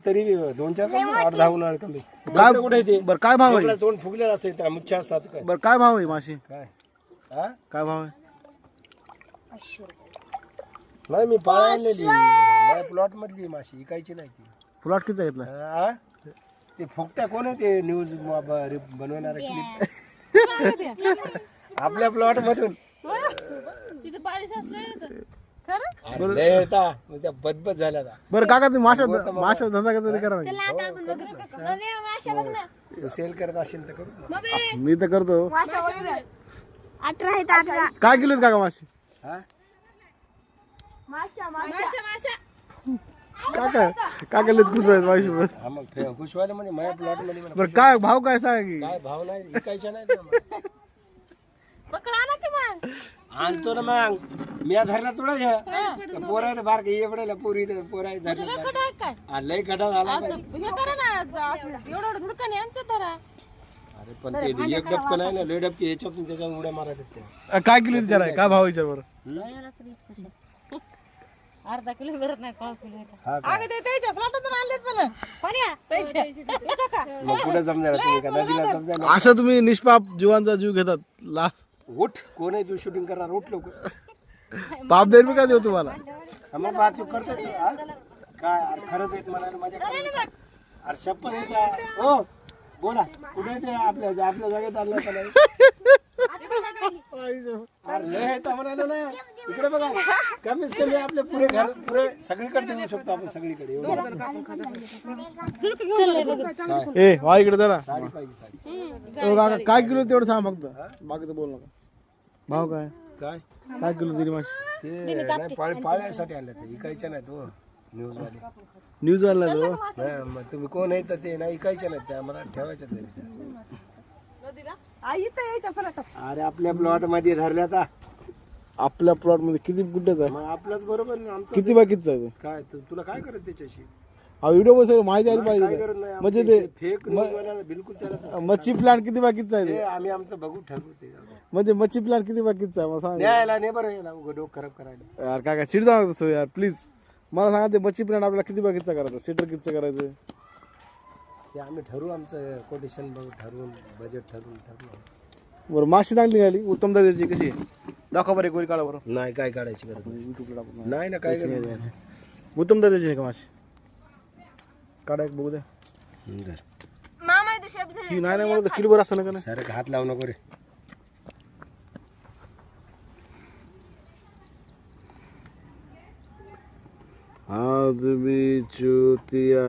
तरी 2-4 8 10 उन्हाळ कमी काय कुठे ते बरं काय भाव आहे? तोंड फुगलेलं असते त्याला मुच्छा असतात काय बरं काय भाव आहे माशी? काय हा काय भाव आहे? नाही मी पाळलेली माझ्या प्लॉट मधली माशी विकायची नाही ती प्लॉट किती घेतला? हा? ते फुकट्या कोण आहे ते न्यूज बनवणारे क्लिप आपल्या प्लॉट मधून लय होता मग त्या बदबद झाल्या आता. बरं काका तुम्ही माशा धंदा करता ते करा ना. सेल करत असेल तर करू ना. मी तर करतो. 18 आहेत 18 काय किलो आहेत काका मासे? हा? काका काका लयच खुश आहेत माशी वर. हा मग खुश व्हायला म्हणजे माझ्या प्लॉट मध्ये म्हणा. बरं काय भाव काय सांगा की? काय भाव नाही विकायच्या नाही ना मग. आणतो ना मग मी धरला थोडा घ्या पोरायला बार ये पडायला पोरी पोराय धरला लय गडा झाला अरे पण ते एक डबक नाही ना लय डबके याच्यातून त्याच्यात उड्या मारायला काय किलो विचार आहे? काय भाव विचार बरं? अर्धा किलो भरत नाही 1 किलो हा का? आणलेत मग कुठे समजायला तुम्ही का नदीला समजायला असं तुम्ही निष्पाप जीवांचा जीव घेतात ला उठ कोण आहे तू शूटिंग करणार उठ लवकर पाप देईल मी काय देऊ तुम्हाला? मग बात तू करतोय तू, हा? काय अरे खरंच आहेत म्हणाले माझ्या अरे शप्पथ आहे का हो बोला कुठे ते आपल्या जागेत आणलं का नाही अरे लय आहे तर म्हणाले ना इकडे बघा कमीच कमी आपले पुरे घर पुरे सगळीकडे देऊ शकतो आपण सगळीकडे एवढं. काय? ए वा इकडे जरा. साडी पाहिजे साडी ओ काका काय किलो तेवढं सांग फक्त बाकीचं बोल नका. भाव काय काय काय किलो दिली माशी? ते नाही पाळण्यासाठी आणलं ते इकायच्या नाहीत हो न्यूज वाले न्यूज आला तो नाही, मग तुम्ही कोण आहे तर ते नाही इकायच्या नाहीत त्या मला ठेवायच्या तरी अरे आपल्या प्लॉट मध्ये धरल्या आता आपल्या प्लॉट मध्ये किती गुड्ड्याचा आहे? मग आपल्याच बरोबर ना आमचं किती बाकीचा आहे? काय तुला काय करत त्याच्याशी हा व्हिडिओ मध्ये सगळं माहिती आली काय पाहिजे करत नाही म्हणजे ते फेक न्यूज वाल्याला बिलकुल त्याला मच्छी प्लांट किती बाकीचा आहे ते ते? आम्ही आमचं बघू ठरवू ते म्हणजे मच्छी प्लांट किती बाकीचा आहे मला सांग न्यायला नाही बरं याला उघड डोकं खराब करायला यार काका चिड जाणार तसं यार प्लीज मला सांगा ते मच्छी प्लांट आपल्याला किती बाकीचा करायचं सीटर कितीचं करायचं? ते आम्ही ठरवू आमचं कोटेशन बघू ठरवून बजेट ठरवून बरं माशी चांगली आली उत्तम दर्जाची कशी आहे? दाखवा बरं एक वरी काढा बरं नाही काय काढायची गरज नाही. युट्यूबला टाकून. नाही ना काय गरज नाही. उत्तम दर्जाची नाही का माशी? काढा एक बघू द्या धर. मामा इथं शेप ही नाही नाही म्हणत किलो बरं असतं ना का नाही? सारखं हात लावू नको रे आज भी चुतिया